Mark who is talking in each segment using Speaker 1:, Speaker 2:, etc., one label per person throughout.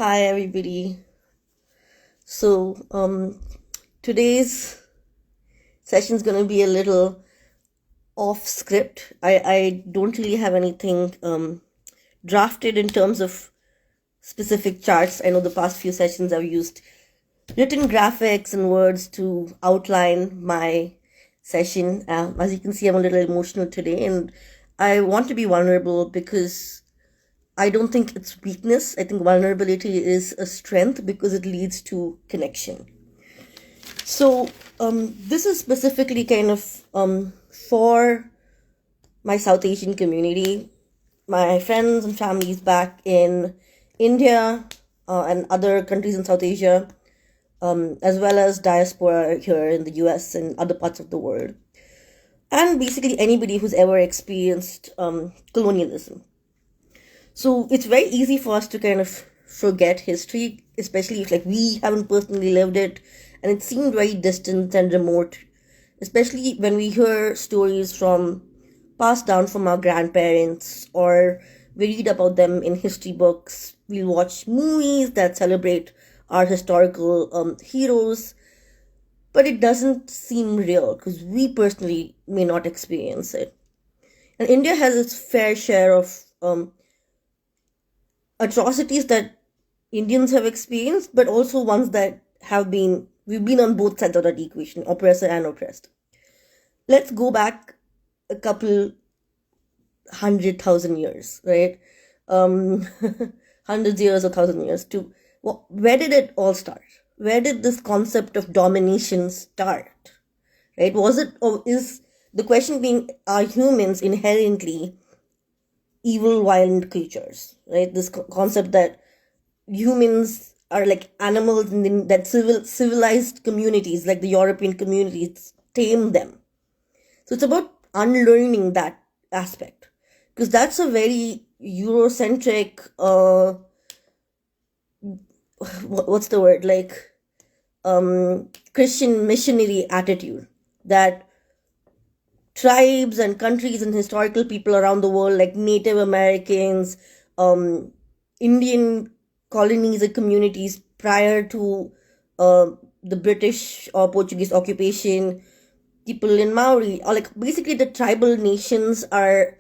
Speaker 1: Hi everybody. So today's session is gonna be a little off script. I don't really have anything drafted in terms of specific charts. I know the past few sessions I've used written graphics and words to outline my session. As you can see, I'm a little emotional today, and I want to be vulnerable because I don't think it's weakness. I think vulnerability is a strength because it leads to connection. So, this is specifically kind of for my South Asian community, my friends and families back in India and other countries in South Asia, as well as diaspora here in the US and other parts of the world, and basically anybody who's ever experienced colonialism. So it's very easy for us to kind of forget history, especially if we haven't personally lived it and it seemed very distant and remote, especially when we hear stories from passed down from our grandparents or we read about them in history books. We watch movies that celebrate our historical heroes, but it doesn't seem real because we personally may not experience it. And India has its fair share of atrocities that Indians have experienced, but also ones that we've been on both sides of that equation, oppressor and oppressed. Let's go back a couple 100,000 years, right? Um, hundreds years or 1,000 years to where did it all start? Where did this concept of domination start? Right? Was it, or is the question being, are humans inherently evil, violent creatures? Right? This concept that humans are like animals and that civilized communities like the European communities tame them. So it's about unlearning that aspect because that's a very Eurocentric what's the word, Christian missionary attitude that tribes and countries and historical people around the world like Native Americans, Indian colonies and communities prior to the British or Portuguese occupation, people in Maori, or basically the tribal nations are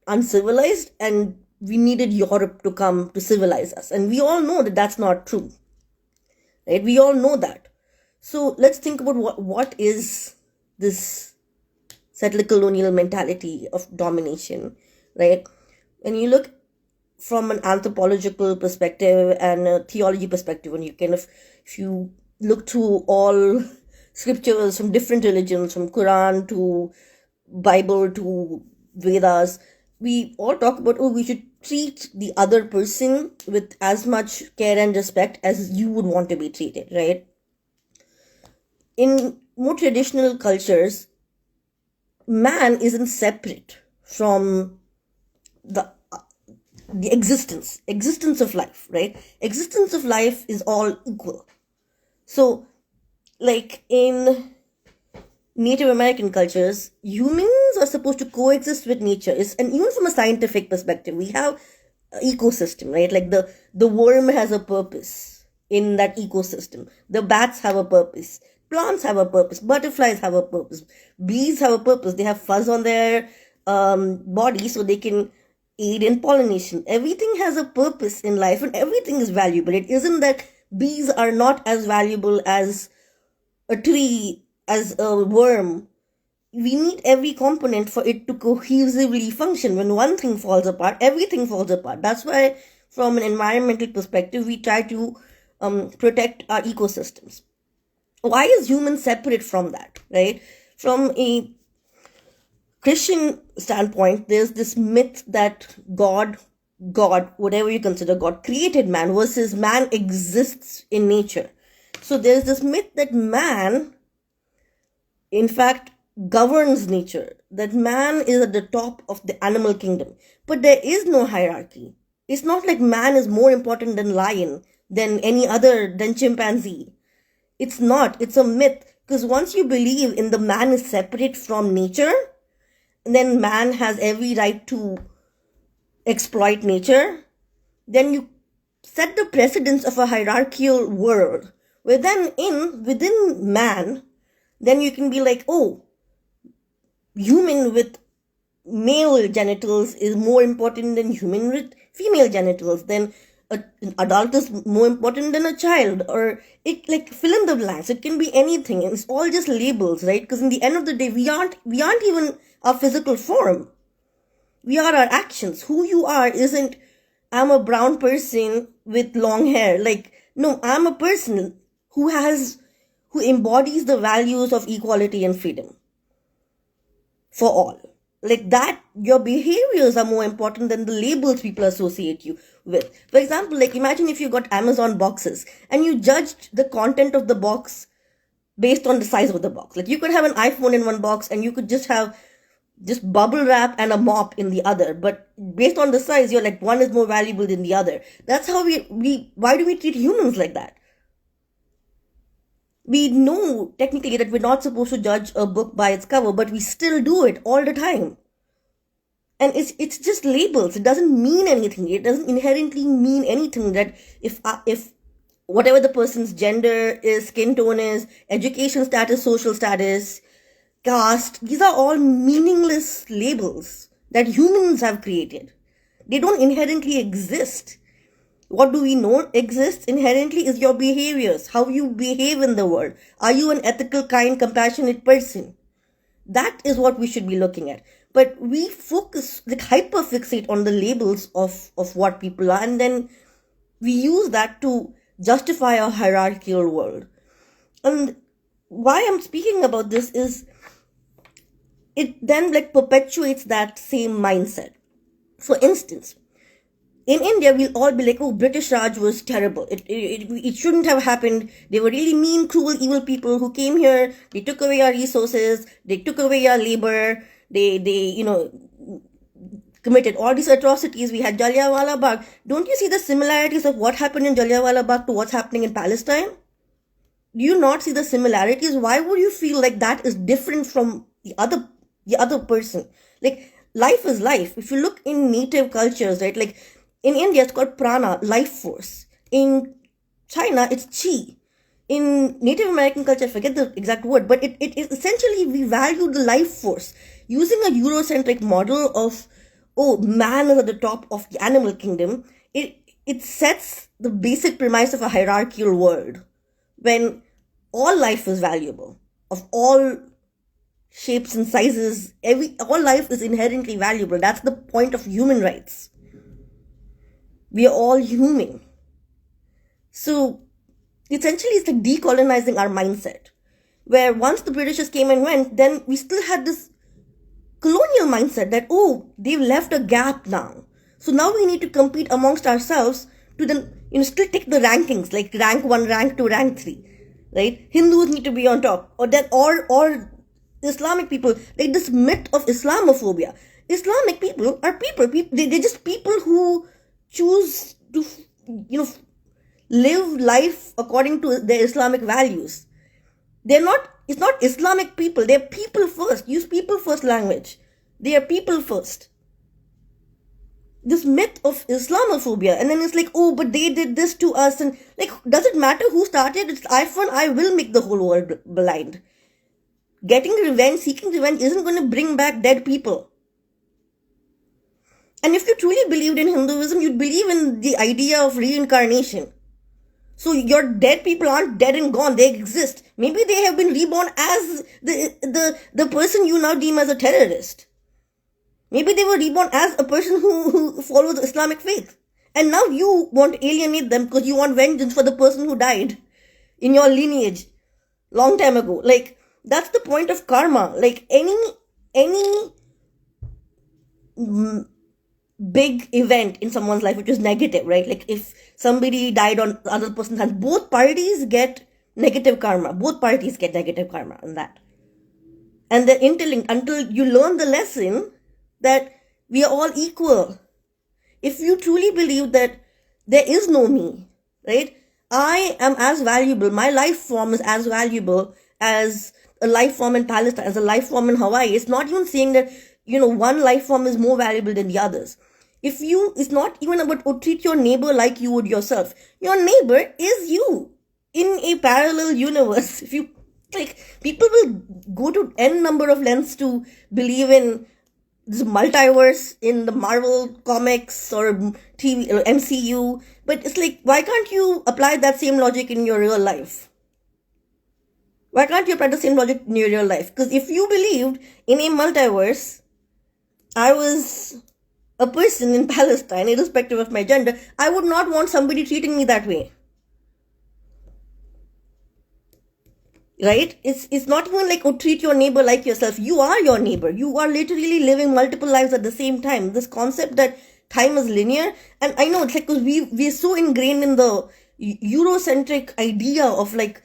Speaker 1: uncivilized, and we needed Europe to come to civilize us. And we all know that that's not true, right? We all know that. So let's think about what is this settler colonial mentality of domination, right? When you look from an anthropological perspective and a theology perspective, and if you look through all scriptures from different religions, from Quran to Bible to Vedas, we all talk about, we should treat the other person with as much care and respect as you would want to be treated, right? In more traditional cultures, man isn't separate from the existence of life, right? Existence of life is all equal. So in Native American cultures, humans are supposed to coexist with nature. And even from a scientific perspective, we have an ecosystem, right? Like the worm has a purpose in that ecosystem. The bats have a purpose. Plants have a purpose. Butterflies have a purpose. Bees have a purpose. They have fuzz on their body so they can aid in pollination. Everything has a purpose in life and everything is valuable. It isn't that bees are not as valuable as a tree, as a worm. We need every component for it to cohesively function. When one thing falls apart, everything falls apart. That's why, from an environmental perspective, we try to protect our ecosystems. Why is human separate from that, right? From a Christian standpoint, there's this myth that God, whatever you consider God, created man versus man exists in nature. So there's this myth that man, in fact, governs nature, that man is at the top of the animal kingdom. But there is no hierarchy. It's not like man is more important than lion, than any other, than chimpanzee. It's not. It's a myth. Because once you believe in the man is separate from nature, then man has every right to exploit nature, then you set the precedence of a hierarchical world where then within man, then you can be like, oh, human with male genitals is more important than human with female genitals. Then an adult is more important than a child, or it, like, fill in the blanks. It can be anything, and it's all just labels, right? Because in the end of the day, we aren't even our physical form. We are our actions. Who you are isn't, I'm a brown person with long hair. Like, no, I'm a person who embodies the values of equality and freedom for all. Like that, your behaviors are more important than the labels people associate you with. For example, like, imagine if you got Amazon boxes and you judged the content of the box based on the size of the box. Like, you could have an iPhone in one box and you could just have just bubble wrap and a mop in the other, but based on the size, you're like, one is more valuable than the other. That's how why do we treat humans like that? We know technically that we're not supposed to judge a book by its cover, but we still do it all the time. And it's just labels. It doesn't mean anything. It doesn't inherently mean anything that if whatever the person's gender is, skin tone is, education status, social status, caste, these are all meaningless labels that humans have created. They don't inherently exist. What do we know exists inherently is your behaviors, how you behave in the world. Are you an ethical, kind, compassionate person? That is what we should be looking at. But we focus, like, hyperfixate on the labels of what people are, and then we use that to justify our hierarchical world. And why I'm speaking about this is it then, like, perpetuates that same mindset. For instance, in India, we'll all be like, oh, British Raj was terrible. It shouldn't have happened. They were really mean, cruel, evil people who came here. They took away our resources. They took away our labor. They committed all these atrocities. We had Jallianwala Bagh. Don't you see the similarities of what happened in Jallianwala Bagh to what's happening in Palestine? Do you not see the similarities? Why would you feel like that is different from the other person? Like, life is life. If you look in native cultures, right, like, in India, it's called prana, life force. In China, it's chi. In Native American culture, I forget the exact word, but it essentially, we value the life force. Using a Eurocentric model of, oh, man is at the top of the animal kingdom, it sets the basic premise of a hierarchical world, when all life is valuable, of all shapes and sizes. All life is inherently valuable. That's the point of human rights. We are all human. So essentially, it's like decolonizing our mindset, where once the Britishers came and went, then we still had this colonial mindset that, oh, they've left a gap now. So now we need to compete amongst ourselves to then, still take the rankings, like rank 1, rank 2, rank 3, right? Hindus need to be on top, or Islamic people, like this myth of Islamophobia. Islamic people are people. They're just people who choose to, live life according to their Islamic values. It's not Islamic people. They're people first. Use people first language. They are people first. This myth of Islamophobia, and then it's like, oh, but they did this to us, and like, does it matter who started? It's I will make the whole world blind. Getting revenge, seeking revenge isn't going to bring back dead people. And if you truly believed in Hinduism, you'd believe in the idea of reincarnation. So your dead people aren't dead and gone. They exist. Maybe they have been reborn as the person you now deem as a terrorist. Maybe they were reborn as a person who follows the Islamic faith. And now you want to alienate them because you want vengeance for the person who died in your lineage long time ago. Like, that's the point of karma. Like, any big event in someone's life which is negative, right? Like, if somebody died on the other person's hand, both parties get negative karma. Both parties get negative karma on that. And they're interlinked until you learn the lesson that we are all equal. If you truly believe that there is no me, right? I am as valuable, my life form is as valuable as a life form in Palestine, as a life form in Hawaii. It's not even saying that, one life form is more valuable than the others. If you, it's not even about, oh, treat your neighbor like you would yourself. Your neighbor is you in a parallel universe. If you, like, people will go to n number of lengths to believe in this multiverse in the Marvel comics or TV or MCU, but it's like, why can't you apply that same logic in your real life? Why can't you apply the same logic in your real life? Because if you believed in a multiverse, I was a person in Palestine, irrespective of my gender, I would not want somebody treating me that way. Right? It's not even like, oh, treat your neighbor like yourself. You are your neighbor. You are literally living multiple lives at the same time. This concept that time is linear, and I know it's like, because we're so ingrained in the Eurocentric idea of like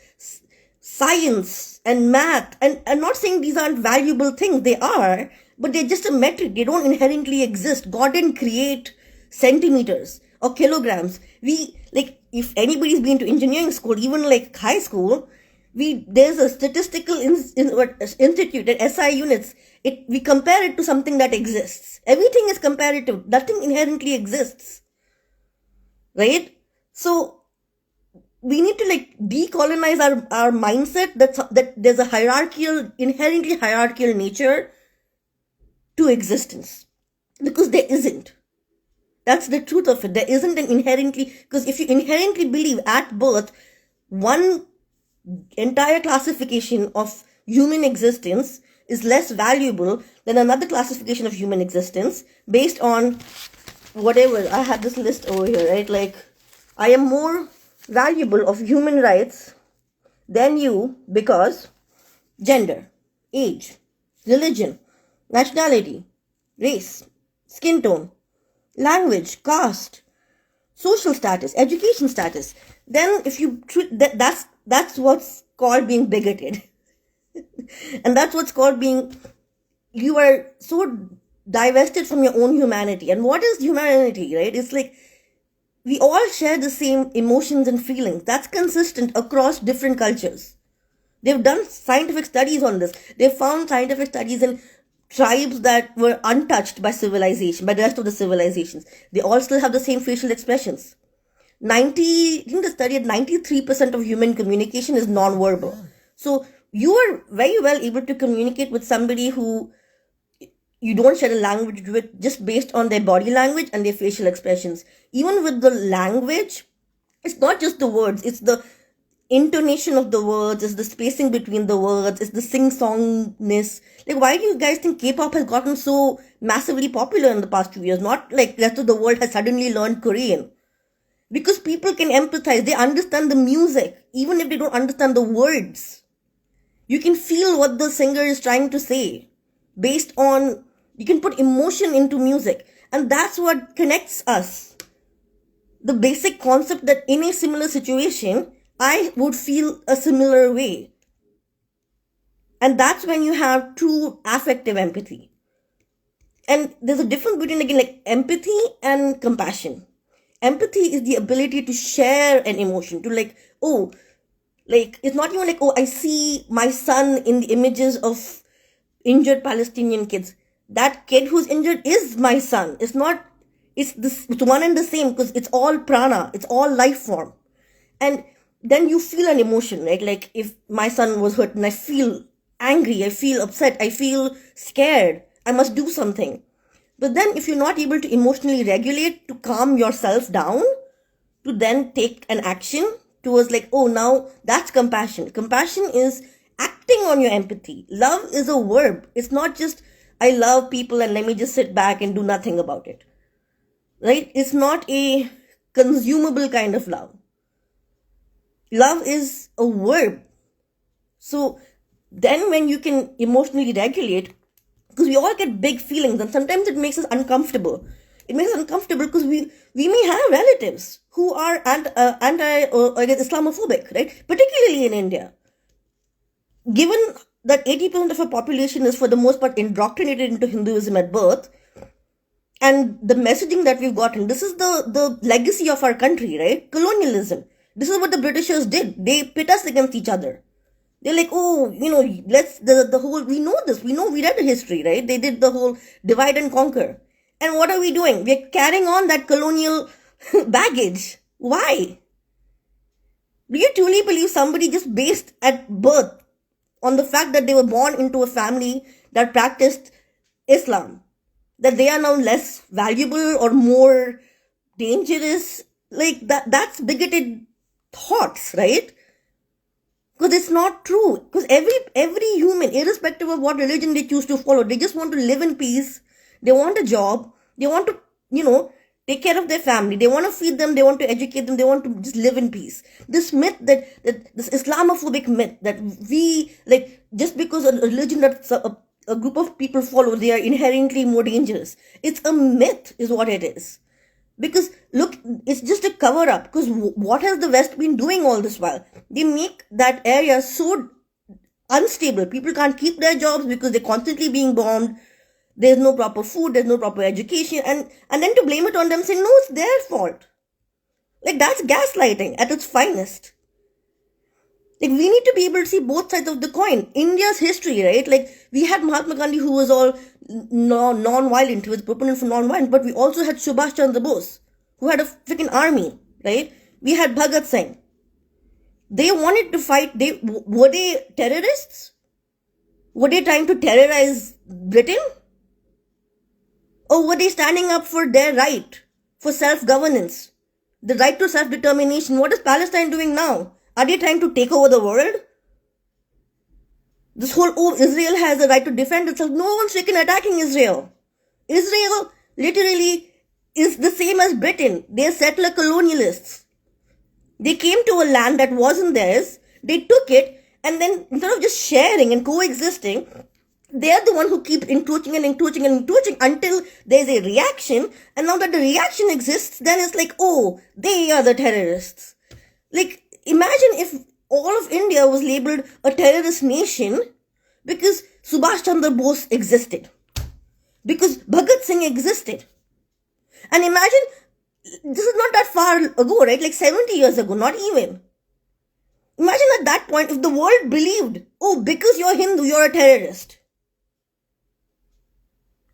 Speaker 1: science and math, and I'm not saying these aren't valuable things, they are, but they're just a metric. They don't inherently exist. God didn't create centimeters or kilograms. We, like, if anybody's been to engineering school, even like high school, there's a statistical institute at SI units. We compare it to something that exists. Everything is comparative. Nothing inherently exists. Right? So we need to like decolonize our mindset that there's a inherently hierarchical nature to existence. Because there isn't. That's the truth of it. There isn't an inherently, because if you inherently believe at birth, one entire classification of human existence is less valuable than another classification of human existence based on whatever. I have this list over here, right? Like, I am more valuable of human rights than you because gender, age, religion, nationality, race, skin tone, language, caste, social status, education status. Then if you that's what's called being bigoted. And that's what's called being, you are so divested from your own humanity. And what is humanity, right? It's like, we all share the same emotions and feelings. That's consistent across different cultures. They've done scientific studies on this. They found scientific studies in tribes that were untouched by civilization, by the rest of the civilizations. They all still have the same facial expressions. I think the study at 93% of human communication is non-verbal. So you are very well able to communicate with somebody who you don't share a language with just based on their body language and their facial expressions. Even with the language, it's not just the words, it's the intonation of the words, it's the spacing between the words, it's the sing-songness. Like, why do you guys think K-pop has gotten so massively popular in the past 2 years? Not like the rest of the world has suddenly learned Korean. Because people can empathize, they understand the music, even if they don't understand the words. You can feel what the singer is trying to say based on, you can put emotion into music. And that's what connects us. The basic concept that in a similar situation, I would feel a similar way. And that's when you have true affective empathy. And there's a difference between, again, like empathy and compassion. Empathy is the ability to share an emotion, to like, oh, like, it's not even like, oh, I see my son in the images of injured Palestinian kids. That kid who's injured is my son. It's not, it's one and the same, because it's all prana, it's all life form. And then you feel an emotion, right? Like, if my son was hurt and I feel angry, I feel upset, I feel scared, I must do something. But then if you're not able to emotionally regulate, to calm yourself down, to then take an action towards like, oh, now that's compassion. Compassion is acting on your empathy. Love is a verb. It's not just, I love people and let me just sit back and do nothing about it. Right? It's not a consumable kind of love. Love is a verb. So then when you can emotionally regulate, because we all get big feelings and sometimes it makes us uncomfortable. It makes us uncomfortable because we may have relatives who are anti-Islamophobic, right? Particularly in India. Given that 80% of our population is for the most part indoctrinated into Hinduism at birth, and the messaging that we've gotten, this is the legacy of our country, right? Colonialism. This is what the Britishers did. They pit us against each other. They're like, oh, let's, the whole, we know this. We know, we read the history, right? They did the whole divide and conquer. And what are we doing? We're carrying on that colonial baggage. Why? Do you truly believe somebody just based at birth on the fact that they were born into a family that practiced Islam, that they are now less valuable or more dangerous? Like that's bigoted thoughts, right? Because it's not true. Because every human, irrespective of what religion they choose to follow, they just want to live in peace. They want a job. They want to, take care of their family. They want to feed them. They want to educate them. They want to just live in peace. This myth that this Islamophobic myth that we, like, just because a religion that a group of people follow, they are inherently more dangerous. It's a myth is what it is. Because look, it's just a cover up. Because what has the West been doing all this while? They make that area so unstable. People can't keep their jobs because they're constantly being bombed. There's no proper food, there's no proper education, and then to blame it on them, saying no, it's their fault. Like, that's gaslighting at its finest. Like, we need to be able to see both sides of the coin. India's history, right? Like, we had Mahatma Gandhi, who was all non-violent, he was proponent for non-violent, but we also had Subhash Chandra Bose, who had a freaking army, right? We had Bhagat Singh. They wanted to fight. Were they terrorists? Were they trying to terrorize Britain? Or were they standing up for their right, for self-governance, the right to self-determination? What is Palestine doing now? Are they trying to take over the world? This whole, Israel has a right to defend itself. No one's freaking attacking Israel. Israel literally is the same as Britain. They're settler colonialists. They came to a land that wasn't theirs. They took it, and then instead of just sharing and coexisting, they're the one who keep encroaching until there's a reaction. And now that the reaction exists, then it's like, oh, they are the terrorists. Like, imagine if all of India was labeled a terrorist nation because Subhash Chandra Bose existed, because Bhagat Singh existed. And imagine, this is not that far ago, right? Like 70 years ago, not even. Imagine at that point if the world believed, oh, because you're Hindu, you're a terrorist.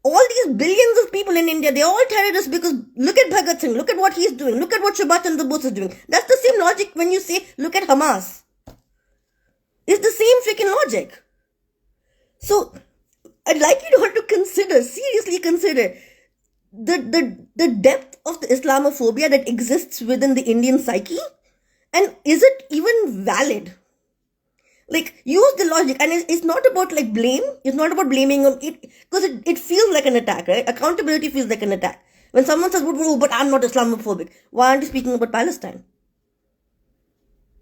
Speaker 1: All these billions of people in India, they're all terrorists because look at Bhagat Singh, look at what he's doing, look at what Subhash Chandra Bose is doing. That's the same logic when you say, look at Hamas. It's the same freaking logic. So, I'd like you all to consider, seriously consider, the depth of the Islamophobia that exists within the Indian psyche, and is it even valid? Like, use the logic, and it's not about like blame. It's not about blaming on it, because it feels like an attack, right? Accountability feels like an attack. When someone says, "Oh, but I'm not Islamophobic," why aren't you speaking about Palestine?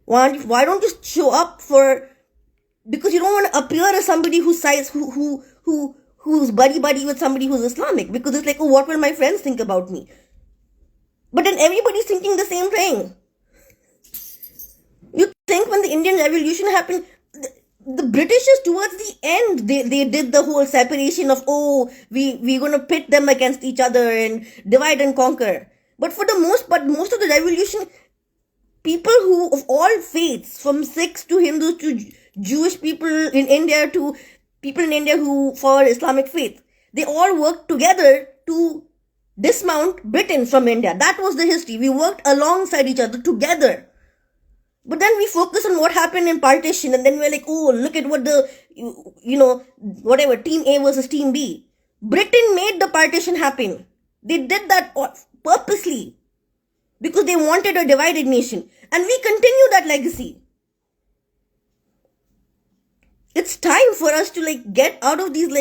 Speaker 1: Why don't you show up for? Because you don't want to appear as somebody who's buddy with somebody who's Islamic. Because it's like, oh, what will my friends think about me? But then everybody's thinking the same thing. You think when the Indian Revolution happened, the Britishers towards the end, they did the whole separation of, oh, we're going to pit them against each other and divide and conquer. But for the most of the revolution, people who, of all faiths, from Sikhs to Hindus to Jewish people in India to people in India who follow Islamic faith, they all worked together to dismount Britain from India. That was the history. We worked alongside each other together. But then we focus on what happened in partition, and then we're like, oh, look at what whatever, Team A versus Team B. Britain made the partition happen. They did that purposely because they wanted a divided nation. And we continue that legacy. It's time for us to get out of these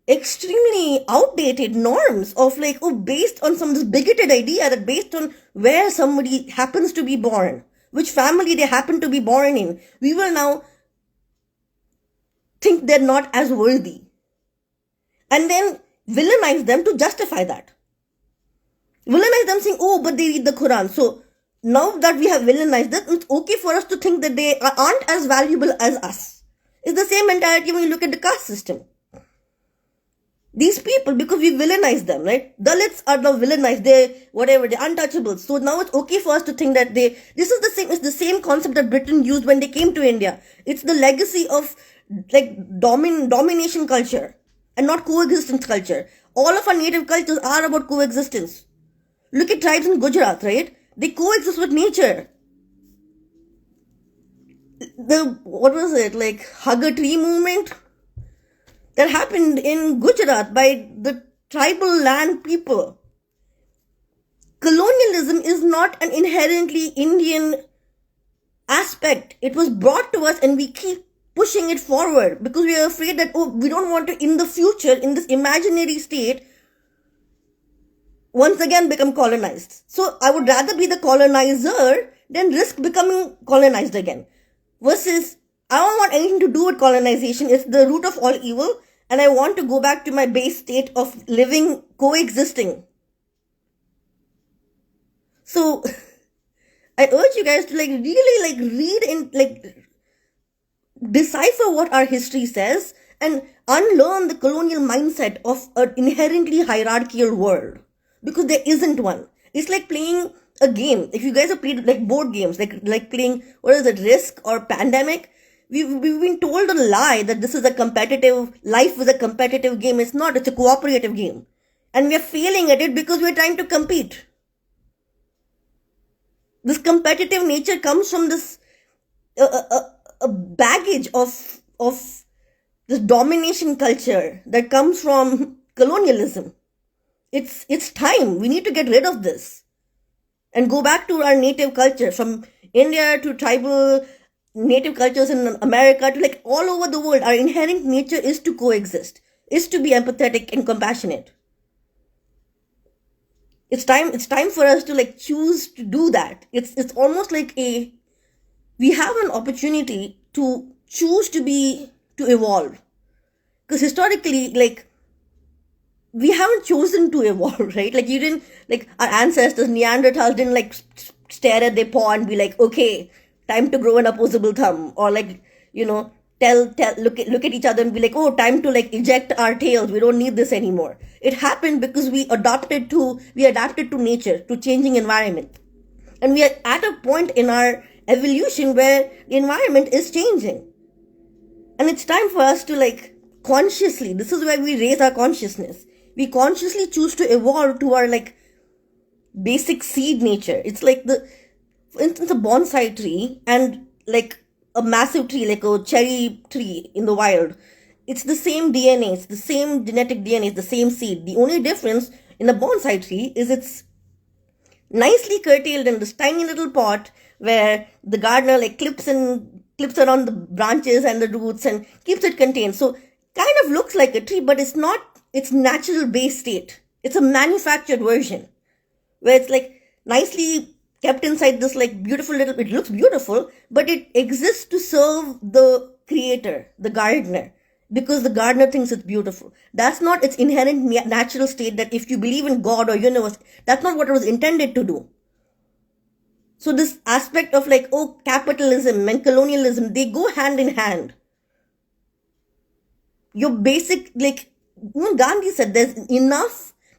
Speaker 1: extremely outdated norms of based on some this bigoted idea that based on where somebody happens to be born, which family they happen to be born in, we will now think they're not as worthy. And then villainize them to justify that. Villainize them saying, oh, but they read the Quran. So now that we have villainized them, it's okay for us to think that they aren't as valuable as us. It's the same mentality when you look at the caste system. These people, because we villainize them, right? Dalits are now villainized. They're untouchables. So now it's okay for us to think that it's the same concept that Britain used when they came to India. It's the legacy of domination culture. and not coexistence culture. All of our native cultures are about coexistence. Look at tribes in Gujarat, right? They coexist with nature. What was it, like hug a tree movement that happened in Gujarat by the tribal land people. Colonialism is not an inherently Indian aspect. It was brought to us and we keep pushing it forward because we are afraid that, we don't want to, in the future, in this imaginary state, once again become colonized. So I would rather be the colonizer than risk becoming colonized again. Versus, I don't want anything to do with colonization. It's the root of all evil. And I want to go back to my base state of living, coexisting. So I urge you guys to really read and decipher what our history says and unlearn the colonial mindset of an inherently hierarchical world, because there isn't one. It's like playing a game. If you guys have played like board games, like playing, what is it, Risk or Pandemic, we've been told a lie that this is a competitive, life is a competitive game. It's not, it's a cooperative game. And we are failing at it because we're trying to compete. This competitive nature comes from this a baggage of this domination culture that comes from colonialism. It's time. We need to get rid of this and go back to our native culture, from India to tribal native cultures in America to like all over the world. Our inherent nature is to coexist, is to be empathetic and compassionate. It's time for us to like choose to do that. It's almost like we have an opportunity to choose to evolve. Because historically, like, we haven't chosen to evolve, right? Like, you didn't, like, our ancestors, Neanderthals, didn't like stare at their paw and be like, okay, time to grow an opposable thumb, or like, look at each other and be like, oh, time to like eject our tails. We don't need this anymore. It happened because we adapted to nature, to changing environment. And we are at a point in our evolution where the environment is changing. And it's time for us to like consciously, this is where we raise our consciousness. We consciously choose to evolve to our like basic seed nature. It's like for instance, a bonsai tree and like a massive tree, like a cherry tree in the wild. It's the same DNA, it's the same genetic DNA, it's the same seed. The only difference in the bonsai tree is it's nicely curtailed in this tiny little pot where the gardener like clips around the branches and the roots and keeps it contained. So kind of looks like a tree, but it's not its natural base state. It's a manufactured version where it's like nicely kept inside this like beautiful little, it looks beautiful, but it exists to serve the creator, the gardener, because the gardener thinks it's beautiful. That's not its inherent natural state, that if you believe in God or universe, that's not what it was intended to do. So this aspect of like, oh, capitalism and colonialism, they go hand in hand. Your basic, like, Gandhi said, there's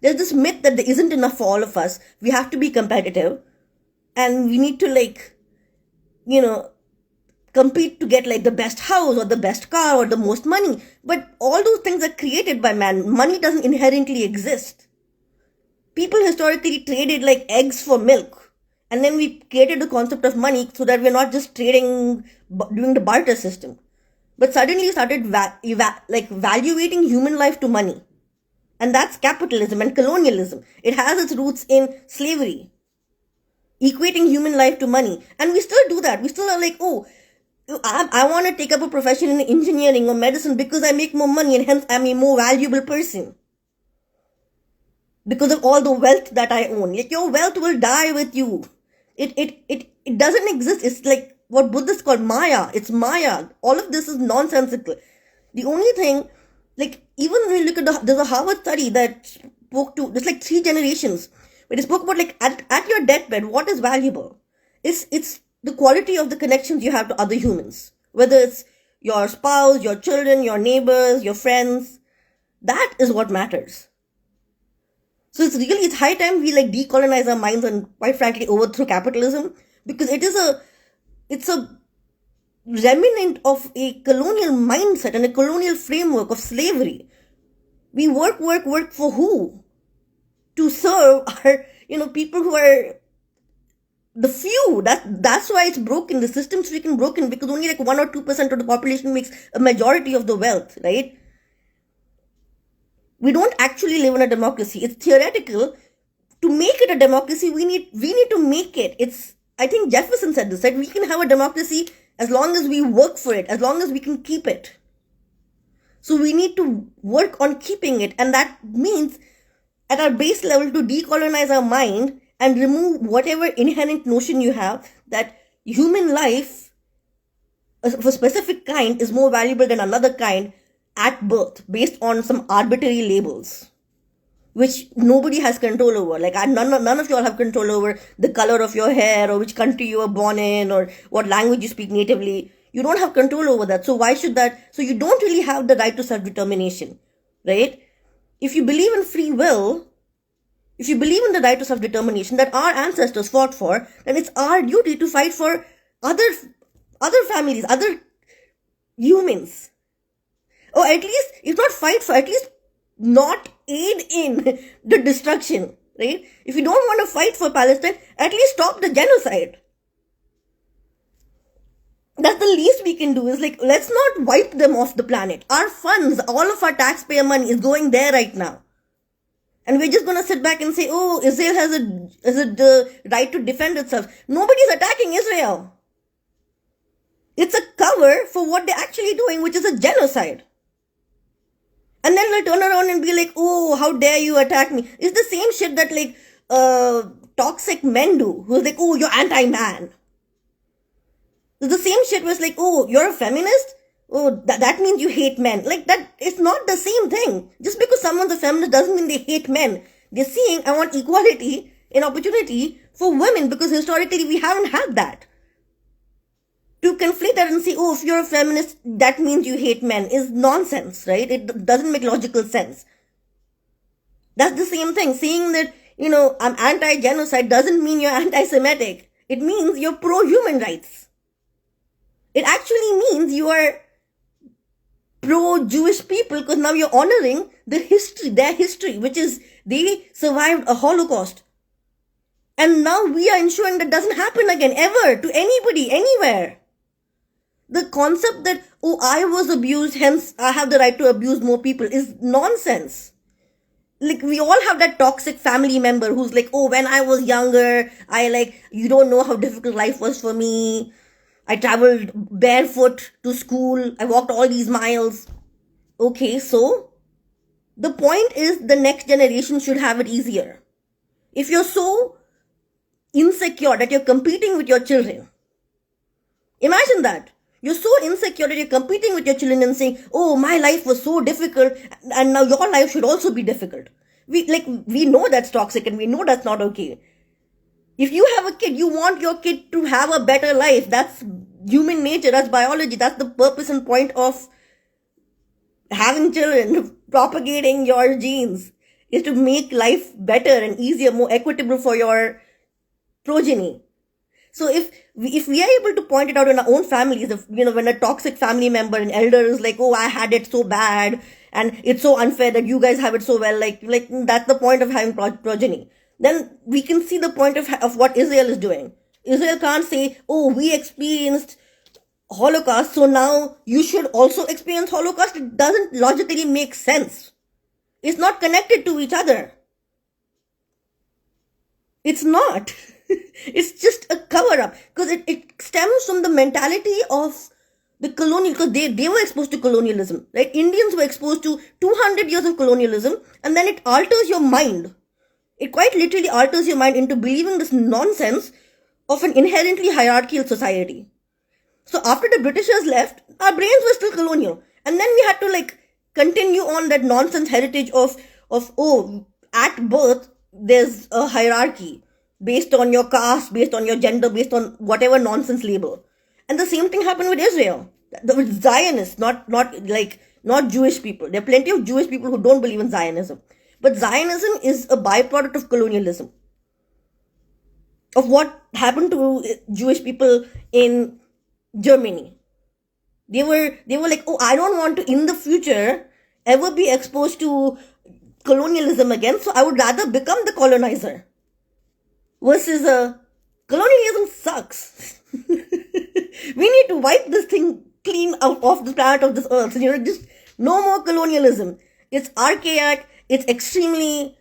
Speaker 1: this myth that there isn't enough for all of us. We have to be competitive and we need to like, compete to get like the best house or the best car or the most money. But all those things are created by man. Money doesn't inherently exist. People historically traded like eggs for milk. And then we created the concept of money so that we're not just trading, doing the barter system. But suddenly started valuating human life to money. And that's capitalism and colonialism. It has its roots in slavery. Equating human life to money. And we still do that. We still are like, oh, I want to take up a profession in engineering or medicine because I make more money and hence I'm a more valuable person. Because of all the wealth that I own. Like, your wealth will die with you. It doesn't exist. It's like what Buddhists call Maya. It's Maya. All of this is nonsensical. The only thing, like, even when you look at there's a Harvard study that spoke to, there's like 3 generations, where they spoke about like at your deathbed, what is valuable? It's the quality of the connections you have to other humans. Whether it's your spouse, your children, your neighbors, your friends. That is what matters. So it's high time we like decolonize our minds and quite frankly overthrow capitalism, because it's a remnant of a colonial mindset and a colonial framework of slavery, We work for who? To serve our, people who are the few. That's why it's broken. The system's freaking broken, because only like 1 or 2% of the population makes a majority of the wealth, right? We don't actually live in a democracy. It's theoretical. To make it a democracy, we need to make it. I think Jefferson said this, that we can have a democracy as long as we work for it, as long as we can keep it. So we need to work on keeping it, and that means at our base level to decolonize our mind and remove whatever inherent notion you have that human life of a specific kind is more valuable than another kind at birth, based on some arbitrary labels which nobody has control over. Like none of you all have control over the color of your hair, or which country you were born in, or what language you speak natively. You don't have control over that. So why should that? So you don't really have the right to self-determination, right? If you believe in free will, if you believe in the right to self-determination that our ancestors fought for, then it's our duty to fight for other families, other humans. Or at least, if not fight for, at least not aid in the destruction, right? If you don't want to fight for Palestine, at least stop the genocide. That's the least we can do, is like, let's not wipe them off the planet. Our funds, all of our taxpayer money is going there right now. And we're just going to sit back and say, oh, Israel has the right to defend itself. Nobody's attacking Israel. It's a cover for what they're actually doing, which is a genocide. And then they'll turn around and be like, oh, how dare you attack me. It's the same shit that like toxic men do. Who's like, oh, you're anti-man. It's the same shit was like, oh, you're a feminist? Oh, that means you hate men. Like, that is not the same thing. Just because someone's a feminist doesn't mean they hate men. They're saying, I want equality and opportunity for women, because historically we haven't had that. To conflate that and say, oh, if you're a feminist, that means you hate men, is nonsense, right? It doesn't make logical sense. That's the same thing. Saying that, I'm anti-genocide doesn't mean you're anti-Semitic. It means you're pro-human rights. It actually means you are pro-Jewish people, because now you're honoring their history, which is they survived a Holocaust. And now we are ensuring that doesn't happen again, ever, to anybody, anywhere. The concept that, oh, I was abused, hence I have the right to abuse more people, is nonsense. Like, we all have that toxic family member who's like, oh, when I was younger, you don't know how difficult life was for me. I traveled barefoot to school. I walked all these miles. Okay, so the point is the next generation should have it easier. If you're so insecure that you're competing with your children, imagine that. You're so insecure that you're competing with your children and saying, oh, my life was so difficult and now your life should also be difficult. We know that's toxic and we know that's not okay. If you have a kid, you want your kid to have a better life. That's human nature. That's biology. That's the purpose and point of having children, propagating your genes, is to make life better and easier, more equitable for your progeny. So if we are able to point it out in our own families, when a toxic family member, an elder is like, oh, I had it so bad and it's so unfair that you guys have it so well, like that's the point of having progeny. Then we can see the point of what Israel is doing. Israel can't say, oh, we experienced Holocaust, so now you should also experience Holocaust. It doesn't logically make sense. It's not connected to each other. It's not. It's just a cover-up. Because it stems from the mentality of the colonial, because they were exposed to colonialism, right? Indians were exposed to 200 years of colonialism, and then it alters your mind. It quite literally alters your mind into believing this nonsense of an inherently hierarchical society. So after the Britishers left, our brains were still colonial. And then we had to continue on that nonsense heritage of oh, at birth, there's a hierarchy based on your caste, based on your gender, based on whatever nonsense label. And the same thing happened with Israel. With Zionists, not Jewish people. There are plenty of Jewish people who don't believe in Zionism. But Zionism is a byproduct of colonialism. Of what happened to Jewish people in Germany. They were like, oh, I don't want to, in the future, ever be exposed to colonialism again. So I would rather become the colonizer versus colonialism sucks. We need to wipe this thing clean out of the planet of this earth. Just no more colonialism. It's archaic. It's extremely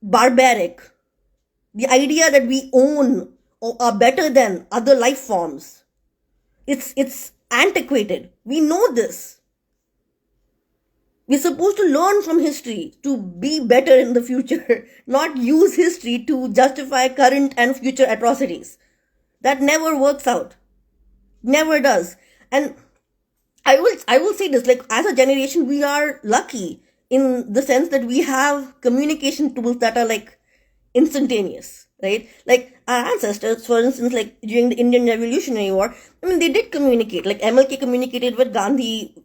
Speaker 1: barbaric. The idea that we own or are better than other life forms. It's antiquated. We know this. We're supposed to learn from history to be better in the future, not use history to justify current and future atrocities. That never works out. Never does. And I will say this, like, as a generation, we are lucky in the sense that we have communication tools that are like instantaneous, right? Like our ancestors, for instance, like during the Indian Revolutionary War, I mean, they did communicate. Like MLK communicated with Gandhi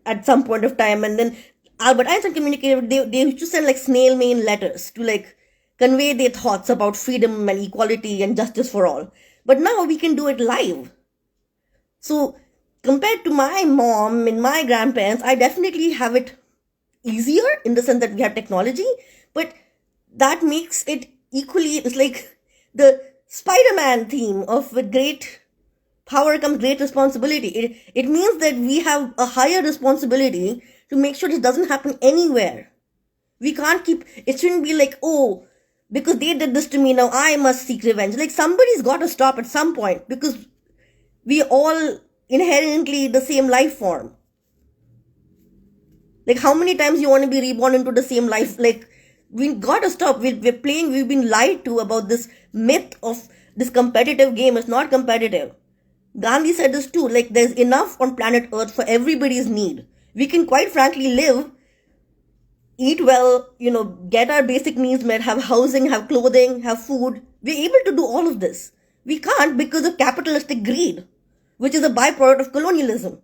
Speaker 1: at some point of time, and then Albert Einstein communicated. They used to send like snail mail letters to like convey their thoughts about freedom and equality and justice for all. But now we can do it live. So compared to my mom and my grandparents, I definitely have it easier in the sense that we have technology, but that makes it equally, it's like the Spider-Man theme of with great power comes great responsibility. It means that we have a higher responsibility to make sure this doesn't happen anywhere. We can't keep, it shouldn't be like, oh, because they did this to me, now I must seek revenge. Like somebody's got to stop at some point because we all inherently the same life form. Like how many times you want to be reborn into the same life? Like we got to stop. We've been lied to about this myth of this competitive game. It's not competitive. Gandhi said this too, like there's enough on planet Earth for everybody's need. We can quite frankly live, eat well, get our basic needs met, have housing, have clothing, have food. We're able to do all of this. We can't because of capitalistic greed, which is a byproduct of colonialism.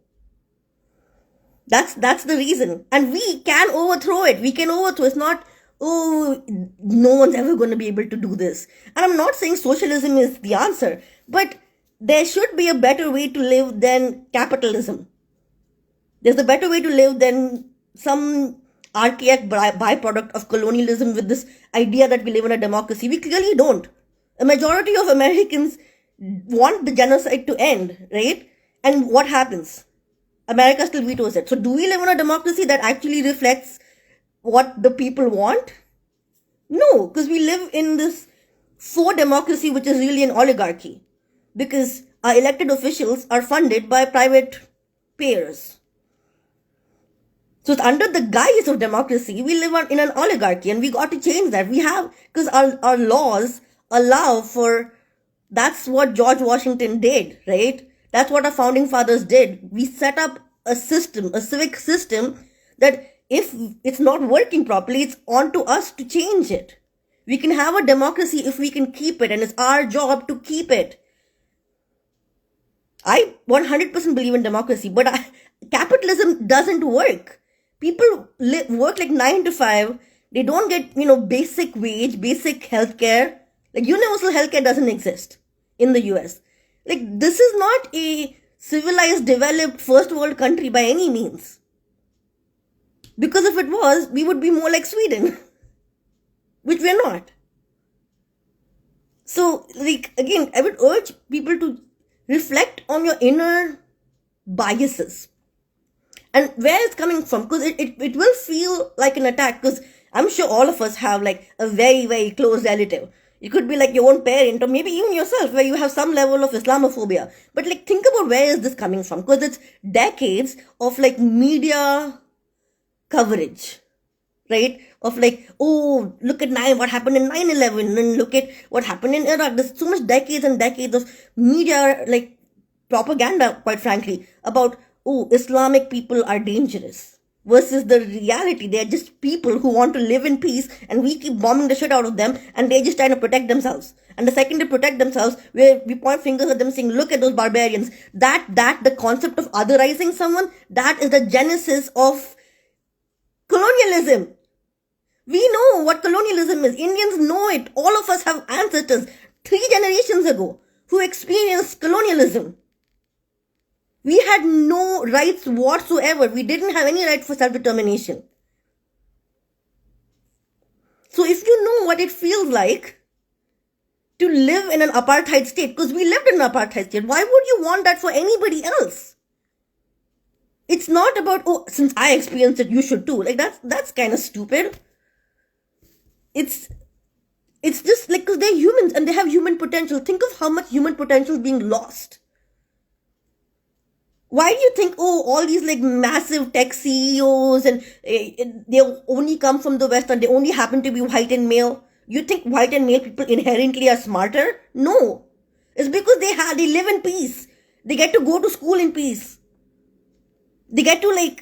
Speaker 1: That's the reason. And we can overthrow it. We can overthrow. It's not, oh, no one's ever going to be able to do this. And I'm not saying socialism is the answer, but there should be a better way to live than capitalism. There's a better way to live than some archaic byproduct of colonialism with this idea that we live in a democracy. We clearly don't. A majority of Americans want the genocide to end, right? And what happens? America still vetoes it. So do we live in a democracy that actually reflects what the people want? No, because we live in this faux democracy, which is really an oligarchy. Because our elected officials are funded by private payers. So it's under the guise of democracy, we live in an oligarchy, and we got to change that. We have, because our laws allow for, that's what George Washington did, right? That's what our founding fathers did. We set up a system, a civic system, that if it's not working properly, it's on to us to change it. We can have a democracy if we can keep it, and it's our job to keep it. I 100% believe in democracy, but capitalism doesn't work. People work like 9 to 5. They don't get, basic wage, basic healthcare. Like universal healthcare doesn't exist in the US. Like this is not a civilized, developed first world country by any means. Because if it was, we would be more like Sweden, which we're not. So, like, again, I would urge people to reflect on your inner biases and where it's coming from, because it will feel like an attack, because I'm sure all of us have like a very, very close relative. It could be like your own parent or maybe even yourself where you have some level of Islamophobia. But like think about where is this coming from, because it's decades of like media coverage, right? Of like, oh, look at what happened in 9/11 and look at what happened in Iraq. There's so much decades and decades of media like propaganda, quite frankly, about, oh, Islamic people are dangerous. Versus the reality, they're just people who want to live in peace, and we keep bombing the shit out of them, and they're just trying to protect themselves. And the second they protect themselves, we point fingers at them saying, look at those barbarians. That the concept of otherizing someone, that is the genesis of colonialism. We know what colonialism is. Indians know it. All of us have ancestors 3 generations ago who experienced colonialism. We had no rights whatsoever. We didn't have any right for self-determination. So if you know what it feels like to live in an apartheid state, because we lived in an apartheid state, why would you want that for anybody else? It's not about, oh, since I experienced it, you should too. Like that's kind of stupid. It's just like, because they're humans and they have human potential. Think of how much human potential is being lost. Why do you think, oh, all these like massive tech CEOs and they only come from the West and they only happen to be white and male? You think white and male people inherently are smarter? No. It's because they live in peace. They get to go to school in peace. They get to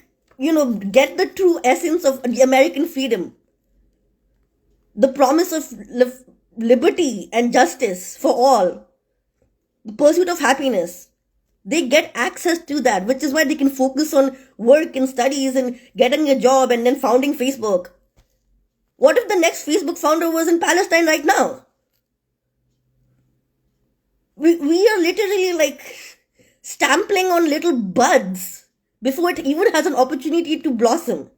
Speaker 1: get the true essence of the American freedom. The promise of liberty and justice for all. The pursuit of happiness. They get access to that, which is why they can focus on work and studies and getting a job and then founding Facebook. What if the next Facebook founder was in Palestine right now? We are literally like stamping on little buds before it even has an opportunity to blossom.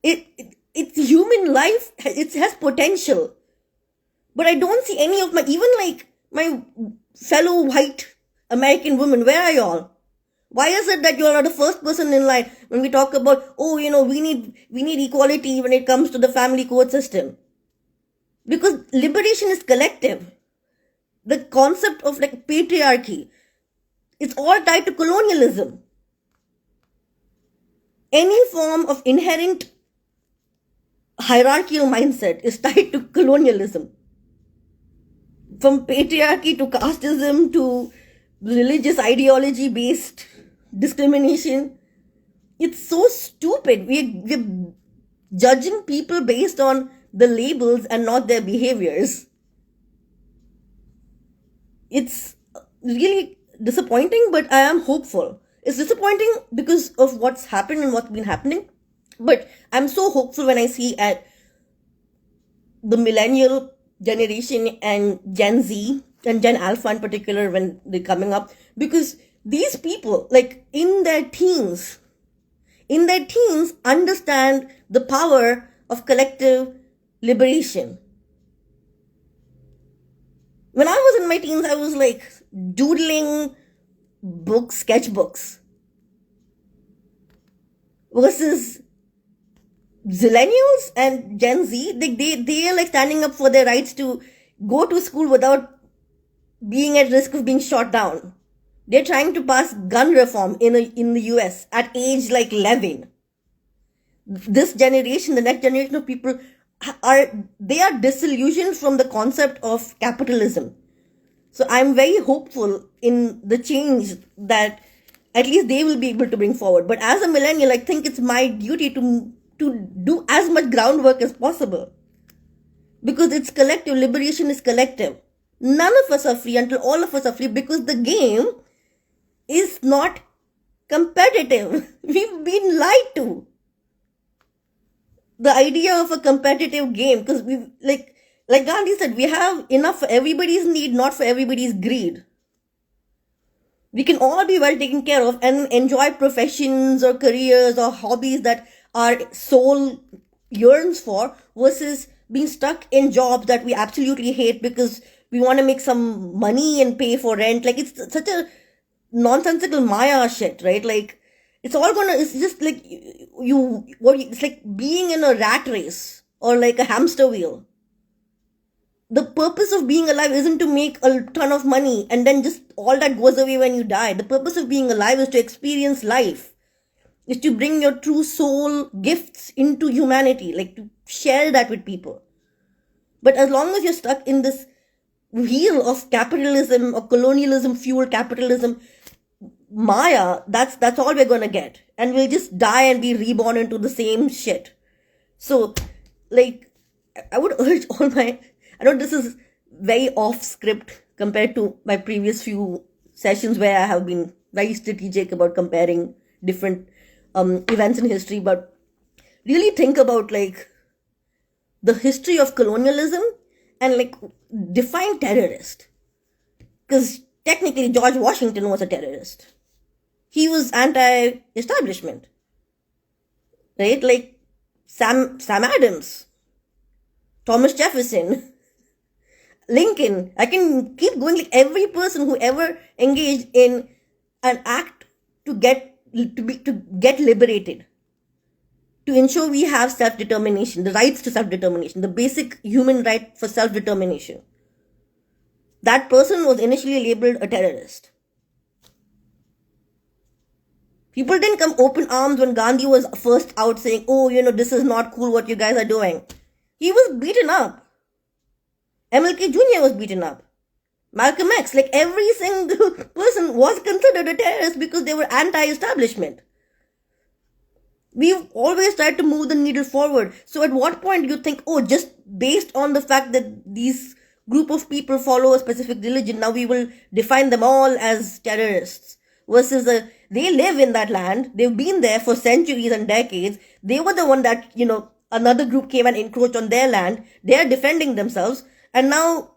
Speaker 1: It's human life, it has potential. But I don't see any of my fellow white American women. Where are y'all? Why is it that you are the first person in line when we talk about, we need equality when it comes to the family court system? Because liberation is collective. The concept of like patriarchy, it's all tied to colonialism. Any form of inherent hierarchical mindset is tied to colonialism. From patriarchy to casteism to religious ideology based discrimination. It's so stupid. We're judging people based on the labels and not their behaviors. It's really disappointing, but I am hopeful. It's disappointing because of what's happened and what's been happening. But I'm so hopeful when I see at the millennial generation and Gen Z and Gen Alpha in particular when they're coming up, because these people, like in their teens understand the power of collective liberation. When I was in my teens, I was like doodling books, sketchbooks, versus Zillennials and Gen Z, they are like standing up for their rights to go to school without being at risk of being shot down. They're trying to pass gun reform in the US at age like 11. This generation, the next generation of people, are disillusioned from the concept of capitalism. So I'm very hopeful in the change that at least they will be able to bring forward. But as a millennial, I think it's my duty to do as much groundwork as possible. Because it's collective. Liberation is collective. None of us are free until all of us are free, because the game is not competitive. We've been lied to. The idea of a competitive game, because we like Gandhi said, we have enough for everybody's need, not for everybody's greed. We can all be well taken care of and enjoy professions or careers or hobbies that our soul yearns for, versus being stuck in jobs that we absolutely hate because we want to make some money and pay for rent. Like, it's such a nonsensical Maya shit, right? Like, it's just like it's like being in a rat race or like a hamster wheel. The purpose of being alive isn't to make a ton of money and then just all that goes away when you die. The purpose of being alive is to experience life, is to bring your true soul gifts into humanity, like to share that with people. But as long as you're stuck in this wheel of capitalism or colonialism fueled capitalism, Maya, that's all we're gonna get. And we'll just die and be reborn into the same shit. So, like, I would urge I know this is very off script compared to my previous few sessions where I have been very strategic about comparing different events in history, but really think about like the history of colonialism and like define terrorist. Because technically George Washington was a terrorist. He was anti-establishment, right? Like Sam Adams, Thomas Jefferson, Lincoln. I can keep going. Like every person who ever engaged in an act to get liberated, to ensure we have self-determination, the rights to self-determination, the basic human right for self-determination. That person was initially labeled a terrorist. People didn't come open arms when Gandhi was first out saying, oh, this is not cool what you guys are doing. He was beaten up. MLK Jr. was beaten up. Malcolm X, like every single person was considered a terrorist because they were anti-establishment. We've always tried to move the needle forward. So at what point do you think, oh, just based on the fact that these group of people follow a specific religion, now we will define them all as terrorists? Versus they live in that land, they've been there for centuries and decades, they were the one that, another group came and encroached on their land, they're defending themselves, and now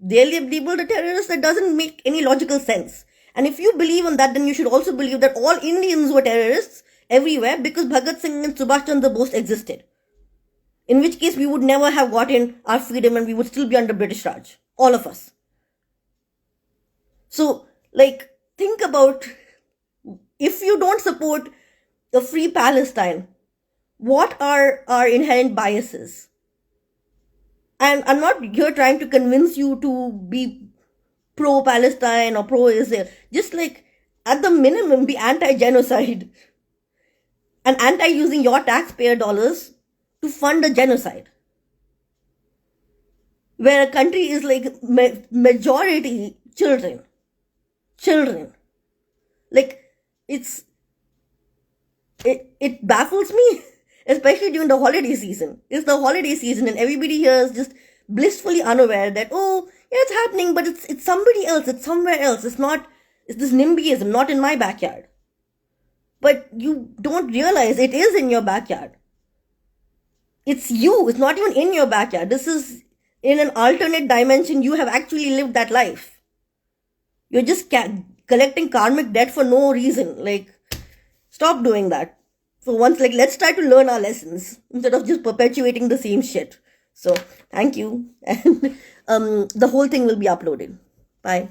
Speaker 1: they're labeled a terrorist. That doesn't make any logical sense. And if you believe in that, then you should also believe that all Indians were terrorists everywhere because Bhagat Singh and Subhash Chandra Bose existed. In which case we would never have gotten our freedom and we would still be under British Raj. All of us. So, think about, if you don't support a free Palestine, what are our inherent biases? And I'm not here trying to convince you to be pro-Palestine or pro-Israel. Just at the minimum, be anti-genocide. And anti-using your taxpayer dollars to fund a genocide. Where a country is majority children. It baffles me, especially during the holiday season. It's the holiday season and everybody here is just blissfully unaware that, oh, yeah, it's happening, but it's somebody else, it's somewhere else. It's this NIMBYism, not in my backyard. But you don't realize it is in your backyard. It's you. It's not even in your backyard. This is in an alternate dimension. You have actually lived that life. You're just collecting karmic debt for no reason. Stop doing that. For once, let's try to learn our lessons instead of just perpetuating the same shit. So, thank you. And the whole thing will be uploaded. Bye.